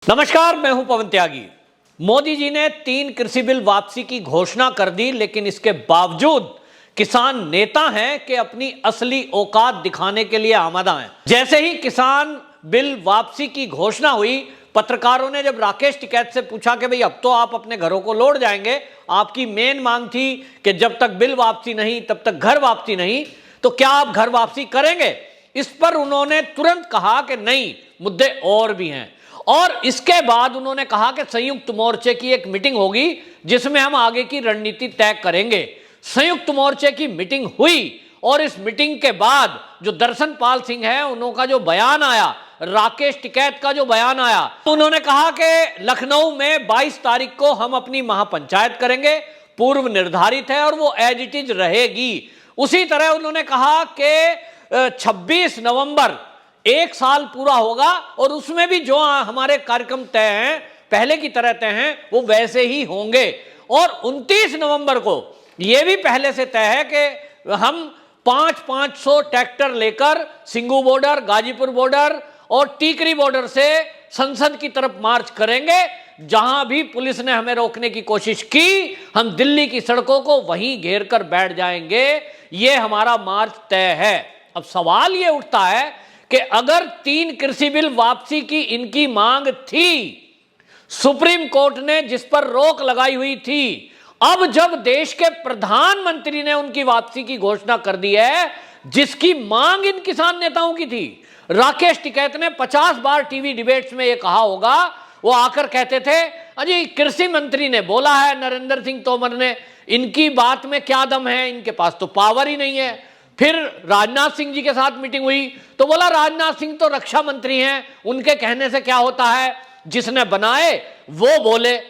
नमस्कार, मैं हूं पवन त्यागी। मोदी जी ने 3 कृषि बिल वापसी की घोषणा कर दी, लेकिन इसके बावजूद किसान नेता हैं कि अपनी असली औकात दिखाने के लिए आमादा हैं। जैसे ही किसान बिल वापसी की घोषणा हुई, पत्रकारों ने जब राकेश टिकैत से पूछा कि भाई अब तो आप अपने घरों को लौट जाएंगे, आपकी मेन मांग थी कि जब तक बिल वापसी नहीं तब तक घर वापसी नहीं, तो क्या आप घर वापसी करेंगे? इस पर उन्होंने तुरंत कहा कि नहीं, मुद्दे और भी हैं। और इसके बाद उन्होंने कहा कि संयुक्त मोर्चे की एक मीटिंग होगी जिसमें हम आगे की रणनीति तय करेंगे। संयुक्त मोर्चे की मीटिंग हुई और इस मीटिंग के बाद जो दर्शन पाल सिंह है, उनका जो बयान आया, राकेश टिकैत का जो बयान आया, उन्होंने कहा कि लखनऊ में 22 तारीख को हम अपनी महापंचायत करेंगे, पूर्व निर्धारित है और वो एज इट इज रहेगी। उसी तरह उन्होंने कहा कि 26 नवंबर 1 साल पूरा होगा और उसमें भी जो हमारे कार्यक्रम तय हैं, पहले की तरह तय हैं, वो वैसे ही होंगे। और 29 नवंबर को यह भी पहले से तय है कि हम 500 ट्रैक्टर लेकर सिंगू बॉर्डर, गाजीपुर बॉर्डर और टीकरी बॉर्डर से संसद की तरफ मार्च करेंगे। जहां भी पुलिस ने हमें रोकने की कोशिश की, हम दिल्ली की सड़कों को वहीं घेर कर बैठ जाएंगे। यह हमारा मार्च तय है। अब सवाल यह उठता है कि अगर 3 कृषि बिल वापसी की इनकी मांग थी, सुप्रीम कोर्ट ने जिस पर रोक लगाई हुई थी, अब जब देश के प्रधानमंत्री ने उनकी वापसी की घोषणा कर दी है, जिसकी मांग इन किसान नेताओं की थी। राकेश टिकैत ने 50 बार टीवी डिबेट्स में यह कहा होगा, वो आकर कहते थे अजी कृषि मंत्री ने बोला है, नरेंद्र सिंह तोमर ने, इनकी बात में क्या दम है, इनके पास तो पावर ही नहीं है। फिर राजनाथ सिंह जी के साथ मीटिंग हुई तो बोला राजनाथ सिंह तो रक्षा मंत्री हैं, उनके कहने से क्या होता है, जिसने बनाए वो बोले।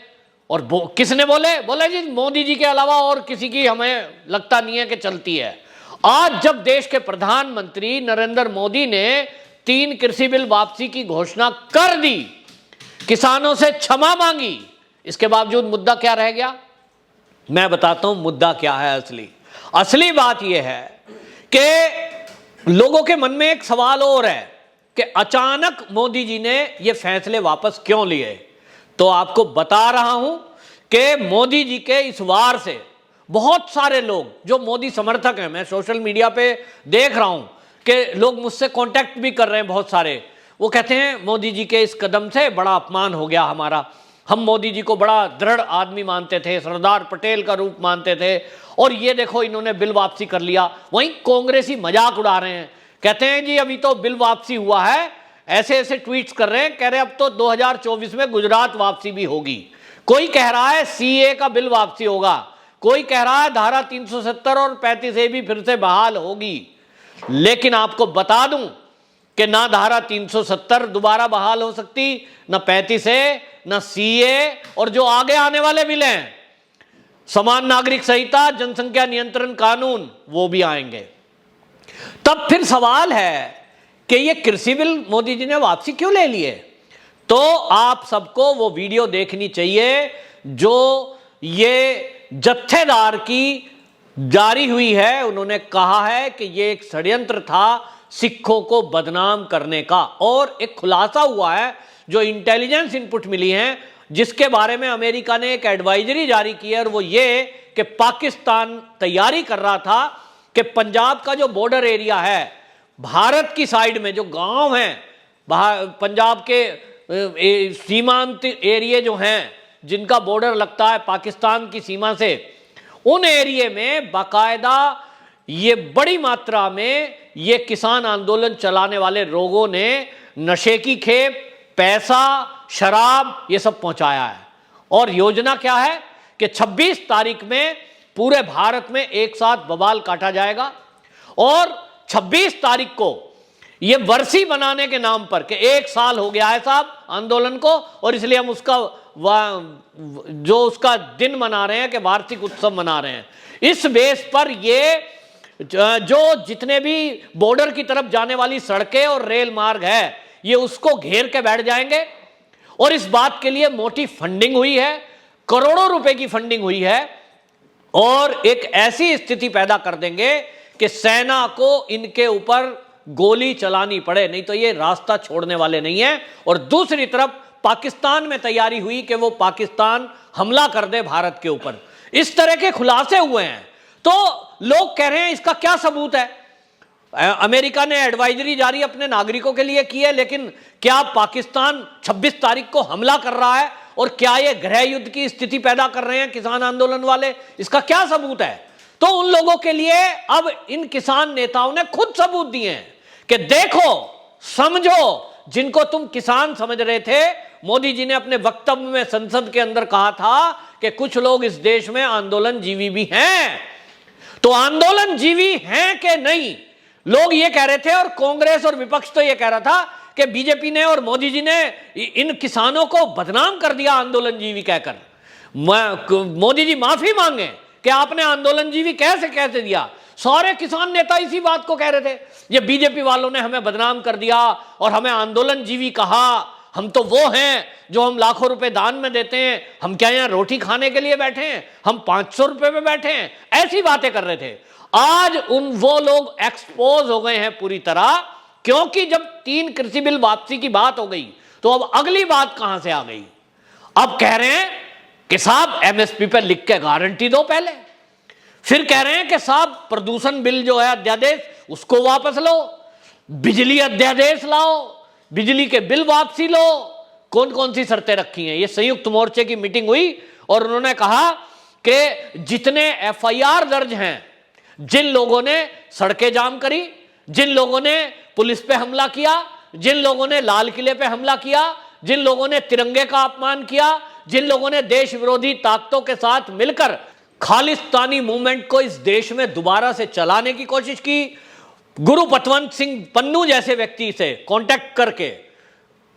और किसने बोले जी मोदी जी के अलावा और किसी की हमें लगता नहीं है कि चलती है। आज जब देश के प्रधानमंत्री नरेंद्र मोदी ने 3 कृषि बिल वापसी की घोषणा कर दी, किसानों से क्षमा मांगी, इसके बावजूद मुद्दा क्या रह गया? मैं बताता हूं मुद्दा क्या है। असली बात यह है कि लोगों के मन में एक सवाल और है कि अचानक मोदी जी ने ये फैसले वापस क्यों लिए। तो आपको बता रहा हूं कि मोदी जी के इस वार से बहुत सारे लोग जो मोदी समर्थक हैं, मैं सोशल मीडिया पे देख रहा हूं कि लोग मुझसे कांटेक्ट भी कर रहे हैं बहुत सारे, वो कहते हैं मोदी जी के इस कदम से बड़ा अपमान हो गया हमारा, हम मोदी जी को बड़ा दृढ़ आदमी मानते थे, सरदार पटेल का रूप मानते थे, और ये देखो इन्होंने बिल वापसी कर लिया। वहीं कांग्रेसी मजाक उड़ा रहे हैं, कहते हैं जी अभी तो बिल वापसी हुआ है, ऐसे ऐसे ट्वीट्स कर रहे हैं, कह रहे हैं अब तो 2024 में गुजरात वापसी भी होगी। कोई कह रहा है सीए का बिल वापसी होगा, कोई कह रहा है धारा 370 और 35A भी फिर से बहाल होगी। लेकिन आपको बता दूं कि ना धारा 370 दोबारा बहाल हो सकती, ना 35A, ना सीए, और जो आगे आने वाले बिल हैं, समान नागरिक संहिता, जनसंख्या नियंत्रण कानून, वो भी आएंगे। तब फिर सवाल है कि ये कृषि बिल मोदी जी ने वापसी क्यों ले लिए? तो आप सबको वो वीडियो देखनी चाहिए जो ये जत्थेदार की जारी हुई है। उन्होंने कहा है कि ये एक षड्यंत्र था सिखों को बदनाम करने का, और एक खुलासा हुआ है जो इंटेलिजेंस इनपुट मिली है, जिसके बारे में अमेरिका ने एक एडवाइजरी जारी की है, और वो ये कि पाकिस्तान तैयारी कर रहा था कि पंजाब का जो बॉर्डर एरिया है, भारत की साइड में जो गांव हैं, पंजाब के सीमांत एरिया जो हैं जिनका बॉर्डर लगता है पाकिस्तान की सीमा से, उन एरिया में बाकायदा ये बड़ी मात्रा में ये किसान आंदोलन चलाने वाले लोगों ने नशे की खेप, पैसा, शराब, ये सब पहुंचाया है। और योजना क्या है कि 26 तारीख में पूरे भारत में एक साथ बवाल काटा जाएगा, और 26 तारीख को ये वर्सी बनाने के नाम पर कि 1 साल हो गया है साहब आंदोलन को, और इसलिए हम उसका दिन मना रहे हैं कि वार्षिक उत्सव मना रहे हैं। इस बेस पर ये जो जितने भी बॉर्डर की तरफ जाने वाली सड़कें और रेल मार्ग है, ये उसको घेर के बैठ जाएंगे। और इस बात के लिए मोटी फंडिंग हुई है, करोड़ों रुपए की फंडिंग हुई है, और एक ऐसी स्थिति पैदा कर देंगे कि सेना को इनके ऊपर गोली चलानी पड़े, नहीं तो ये रास्ता छोड़ने वाले नहीं है। और दूसरी तरफ पाकिस्तान में तैयारी हुई कि वो पाकिस्तान हमला कर दे भारत के ऊपर। इस तरह के खुलासे हुए हैं। तो लोग कह रहे हैं इसका क्या सबूत है? अमेरिका ने एडवाइजरी जारी अपने नागरिकों के लिए की है, लेकिन क्या पाकिस्तान 26 तारीख को हमला कर रहा है और क्या ये गृह युद्ध की स्थिति पैदा कर रहे हैं किसान आंदोलन वाले? इसका क्या सबूत है? तो उन लोगों के लिए अब इन किसान नेताओं ने खुद सबूत दिए हैं कि देखो, समझो, जिनको तुम किसान समझ रहे थे, मोदी जी ने अपने वक्तव्य में संसद के अंदर कहा था कि कुछ लोग इस देश में आंदोलन जीवी भी हैं। तो आंदोलन जीवी हैं कि नहीं, लोग ये कह रहे थे, और कांग्रेस और विपक्ष तो ये कह रहा था कि बीजेपी ने और मोदी जी ने इन किसानों को बदनाम कर दिया आंदोलन जीवी कहकर। मोदी जी माफी मांगे कि आपने आंदोलन जीवी कैसे दिया। सारे किसान नेता इसी बात को कह रहे थे, ये बीजेपी वालों ने हमें बदनाम कर दिया और हमें आंदोलन जीवी कहा। हम तो वो हैं जो हम लाखों रुपए दान में देते हैं, हम क्या यहाँ रोटी खाने के लिए बैठे हैं, हम 500 रुपए में बैठे हैं, ऐसी बातें कर रहे थे। आज वो लोग एक्सपोज हो गए हैं पूरी तरह, क्योंकि जब 3 कृषि बिल वापसी की बात हो गई तो अब अगली बात कहां से आ गई? अब कह रहे हैं कि साहब एमएसपी पर लिख के गारंटी दो पहले, फिर कह रहे हैं कि साहब प्रदूषण बिल जो है अध्यादेश उसको वापस लो, बिजली अध्यादेश लाओ, बिजली के बिल वापसी लो। कौन कौन सी शर्तें रखी हैं? ये संयुक्त मोर्चे की मीटिंग हुई और उन्होंने कहा कि जितने एफआईआर दर्ज हैं, जिन लोगों ने सड़कें जाम करी, जिन लोगों ने पुलिस पे हमला किया, जिन लोगों ने लाल किले पे हमला किया, जिन लोगों ने तिरंगे का अपमान किया, जिन लोगों ने देश विरोधी ताकतों के साथ मिलकर खालिस्तानी मूवमेंट को इस देश में दोबारा से चलाने की कोशिश की, गुरु पतवंत सिंह पन्नू जैसे व्यक्ति से कांटेक्ट करके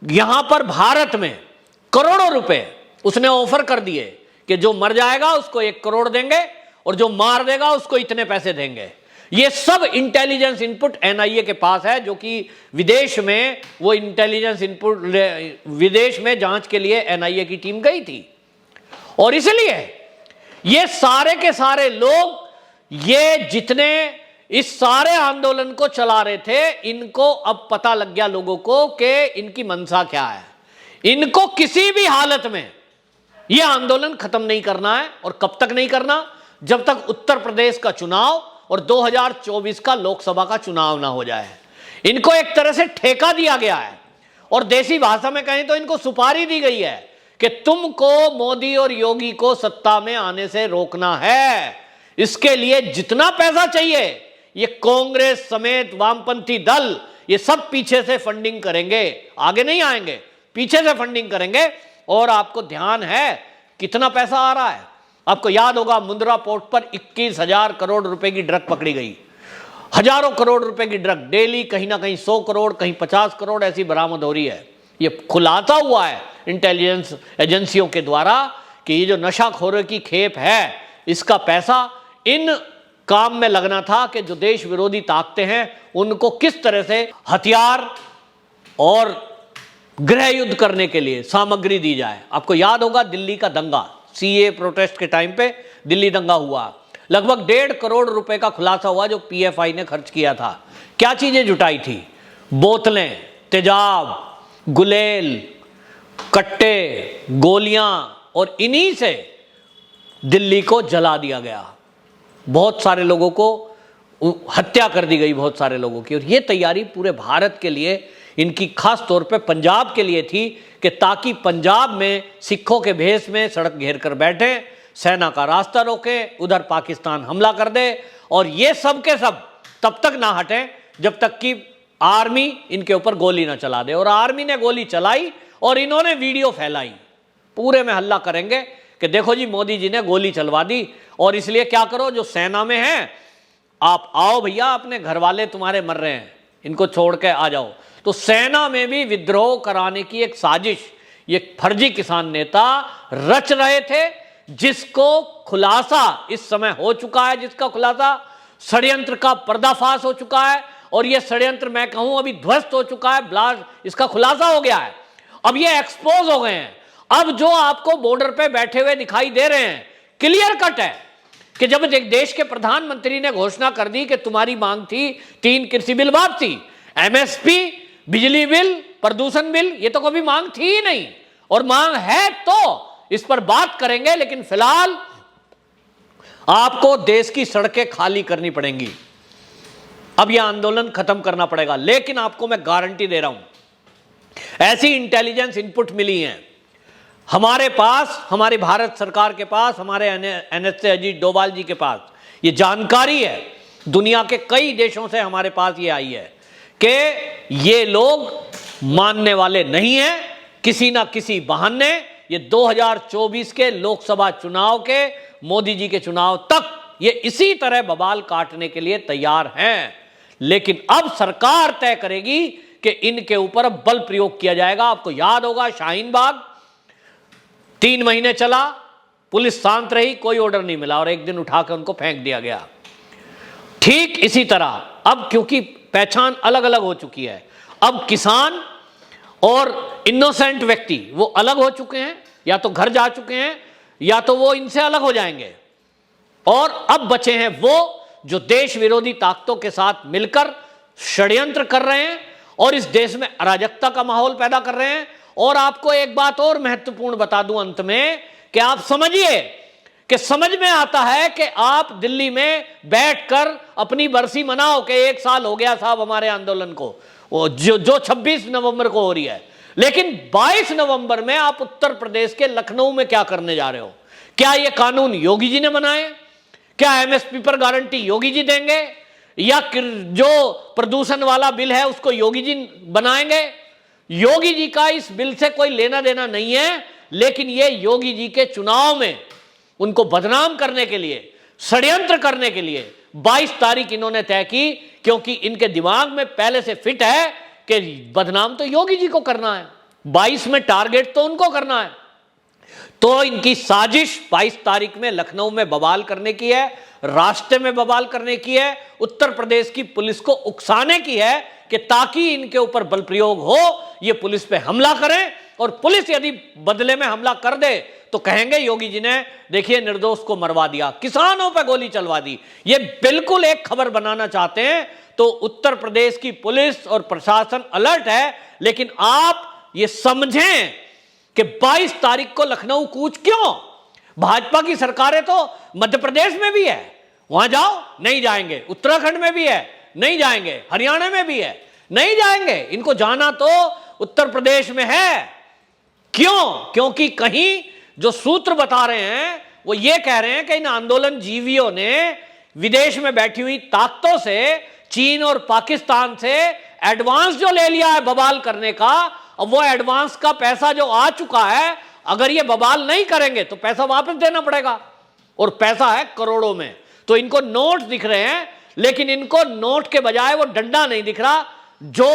यहां पर भारत में करोड़ों रुपए उसने ऑफर कर दिए कि जो मर जाएगा उसको 1 करोड़ देंगे और जो मार देगा उसको इतने पैसे देंगे। ये सब इंटेलिजेंस इनपुट एनआईए के पास है, जो कि विदेश में वो इंटेलिजेंस इनपुट विदेश में जांच के लिए एनआईए की टीम गई थी। और इसलिए ये सारे के सारे लोग, ये जितने इस सारे आंदोलन को चला रहे थे, इनको अब पता लग गया लोगों को कि इनकी मंशा क्या है। इनको किसी भी हालत में यह आंदोलन खत्म नहीं करना है। और कब तक नहीं करना? जब तक उत्तर प्रदेश का चुनाव और 2024 का लोकसभा का चुनाव ना हो जाए। इनको एक तरह से ठेका दिया गया है, और देसी भाषा में कहें तो इनको सुपारी दी गई है कि तुमको मोदी और योगी को सत्ता में आने से रोकना है। इसके लिए जितना पैसा चाहिए ये कांग्रेस समेत वामपंथी दल ये सब पीछे से फंडिंग करेंगे, आगे नहीं आएंगे, पीछे से फंडिंग करेंगे। और आपको ध्यान है कितना पैसा आ रहा है? आपको याद होगा मुंद्रा पोर्ट पर 21,000 करोड़ रुपए की ड्रग पकड़ी गई। हजारों करोड़ रुपए की ड्रग डेली, कहीं ना कहीं 100 करोड़, कहीं 50 करोड़ ऐसी बरामद हो रही है। ये खुलासा हुआ है इंटेलिजेंस एजेंसियों के द्वारा कि ये जो नशाखोरों की खेप है, इसका पैसा इन काम में लगना था कि जो देश विरोधी ताकतें हैं उनको किस तरह से हथियार और गृह युद्ध करने के लिए सामग्री दी जाए। आपको याद होगा दिल्ली का दंगा, सीए प्रोटेस्ट के टाइम पे दिल्ली दंगा हुआ, लगभग 1.5 करोड़ रुपए का खुलासा हुआ जो पीएफआई ने खर्च किया था। क्या चीजें जुटाई थी? बोतलें, तेजाब, गुलेल, कट्टे, गोलियां, और इन्हीं से दिल्ली को जला दिया गया। बहुत सारे लोगों को हत्या कर दी गई, बहुत सारे लोगों की। और ये तैयारी पूरे भारत के लिए, इनकी खास तौर पे पंजाब के लिए थी कि ताकि पंजाब में सिखों के भेष में सड़क घेर कर बैठे, सेना का रास्ता रोके, उधर पाकिस्तान हमला कर दे। और ये सब के सब तब तक ना हटे जब तक कि आर्मी इनके ऊपर गोली ना चला दे। और आर्मी ने गोली चलाई और इन्होंने वीडियो फैलाई, पूरे में हल्ला करेंगे कि देखो जी मोदी जी ने गोली चलवा दी। और इसलिए क्या करो, जो सेना में हैं आप आओ भैया, अपने घर वाले तुम्हारे मर रहे हैं, इनको छोड़ के आ जाओ। तो सेना में भी विद्रोह कराने की एक साजिश ये फर्जी किसान नेता रच रहे थे, जिसको खुलासा इस समय हो चुका है, जिसका खुलासा षड्यंत्र का पर्दाफाश हो चुका है। और ये षड्यंत्र मैं कहूं अभी ध्वस्त हो चुका है, ब्लास्ट इसका खुलासा हो गया है। अब ये एक्सपोज हो गए हैं। अब जो आपको बॉर्डर पे बैठे हुए दिखाई दे रहे हैं, क्लियर कट है कि जब एक देश के प्रधानमंत्री ने घोषणा कर दी कि तुम्हारी मांग थी 3 कृषि बिल वापसी, एमएसपी, बिजली बिल, प्रदूषण बिल, ये तो कभी मांग थी ही नहीं। और मांग है तो इस पर बात करेंगे, लेकिन फिलहाल आपको देश की सड़कें खाली करनी पड़ेंगी। अब यह आंदोलन खत्म करना पड़ेगा। लेकिन आपको मैं गारंटी दे रहा हूं, ऐसी इंटेलिजेंस इनपुट मिली है हमारे पास, हमारी भारत सरकार के पास, हमारे एनएसए अजीत डोभाल जी के पास ये जानकारी है, दुनिया के कई देशों से हमारे पास ये आई है कि ये लोग मानने वाले नहीं हैं। किसी ना किसी बहाने ये 2024 के लोकसभा चुनाव के, मोदी जी के चुनाव तक ये इसी तरह बवाल काटने के लिए तैयार हैं। लेकिन अब सरकार तय करेगी कि इनके ऊपर बल प्रयोग किया जाएगा। आपको याद होगा शाहीन बाग 3 महीने चला, पुलिस शांत रही, कोई ऑर्डर नहीं मिला और एक दिन उठाकर उनको फेंक दिया गया। ठीक इसी तरह अब क्योंकि पहचान अलग अलग हो चुकी है, अब किसान और इनोसेंट व्यक्ति वो अलग हो चुके हैं, या तो घर जा चुके हैं या तो वो इनसे अलग हो जाएंगे। और अब बचे हैं वो जो देश विरोधी ताकतों के साथ मिलकर षड्यंत्र कर रहे हैं और इस देश में अराजकता का माहौल पैदा कर रहे हैं। और आपको एक बात और महत्वपूर्ण बता दूं अंत में, कि आप समझिए कि समझ में आता है कि आप दिल्ली में बैठकर अपनी बरसी मनाओ कि 1 साल हो गया साहब हमारे आंदोलन को, वो जो 26 नवंबर को हो रही है। लेकिन 22 नवंबर में आप उत्तर प्रदेश के लखनऊ में क्या करने जा रहे हो? क्या यह कानून योगी जी ने बनाए? क्या एमएसपी पर गारंटी योगी जी देंगे? या जो प्रदूषण वाला बिल है उसको योगी जी बनाएंगे? योगी जी का इस बिल से कोई लेना देना नहीं है, लेकिन यह योगी जी के चुनाव में उनको बदनाम करने के लिए, षड्यंत्र करने के लिए 22 तारीख इन्होंने तय की, क्योंकि इनके दिमाग में पहले से फिट है कि बदनाम तो योगी जी को करना है, 22 में टारगेट तो उनको करना है। तो इनकी साजिश 22 तारीख में लखनऊ में बवाल करने की है, रास्ते में बवाल करने की है, उत्तर प्रदेश की पुलिस को उकसाने की है कि ताकि इनके ऊपर बल प्रयोग हो, ये पुलिस पे हमला करें। और पुलिस यदि बदले में हमला कर दे तो कहेंगे योगी जी ने देखिए निर्दोष को मरवा दिया, किसानों पे गोली चलवा दी। ये बिल्कुल एक खबर बनाना चाहते हैं। तो उत्तर प्रदेश की पुलिस और प्रशासन अलर्ट है, लेकिन आप ये समझें कि 22 तारीख को लखनऊ कूच क्यों? भाजपा की सरकारें तो मध्य प्रदेश में भी है, वहां जाओ, नहीं जाएंगे। उत्तराखंड में भी है, नहीं जाएंगे। हरियाणा में भी है, नहीं जाएंगे। इनको जाना तो उत्तर प्रदेश में है। क्यों? क्योंकि कहीं जो सूत्र बता रहे हैं वो ये कह रहे हैं कि इन आंदोलन जीवियों ने विदेश में बैठी हुई ताकतों से, चीन और पाकिस्तान से एडवांस जो ले लिया है बवाल करने का, अब वो एडवांस का पैसा जो आ चुका है, अगर ये बवाल नहीं करेंगे तो पैसा वापस देना पड़ेगा, और पैसा है करोड़ों में। तो इनको नोट दिख रहे हैं, लेकिन इनको नोट के बजाय वो डंडा नहीं दिख रहा जो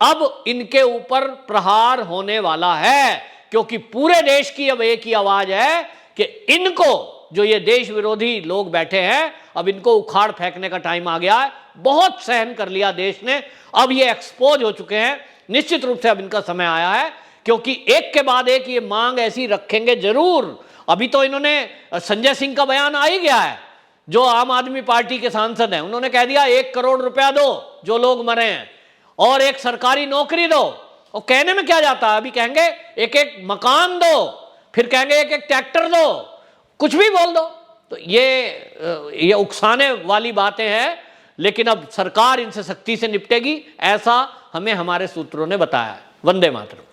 अब इनके ऊपर प्रहार होने वाला है। क्योंकि पूरे देश की अब एक ही आवाज है कि इनको, जो ये देश विरोधी लोग बैठे हैं, अब इनको उखाड़ फेंकने का टाइम आ गया है। बहुत सहन कर लिया देश ने, अब ये एक्सपोज हो चुके हैं। निश्चित रूप से अब इनका समय आया है, क्योंकि एक के बाद एक ये मांग ऐसी रखेंगे जरूर। अभी तो इन्होंने, संजय सिंह का बयान आ ही गया है, जो आम आदमी पार्टी के सांसद हैं, उन्होंने कह दिया 1 करोड़ रुपया दो जो लोग मरे हैं, और एक सरकारी नौकरी दो। और कहने में क्या जाता है, अभी कहेंगे एक एक मकान दो, फिर कहेंगे एक एक ट्रैक्टर दो, कुछ भी बोल दो। तो ये उकसाने वाली बातें हैं, लेकिन अब सरकार इनसे सख्ती से निपटेगी, ऐसा हमें हमारे सूत्रों ने बताया है। वंदे मातरम।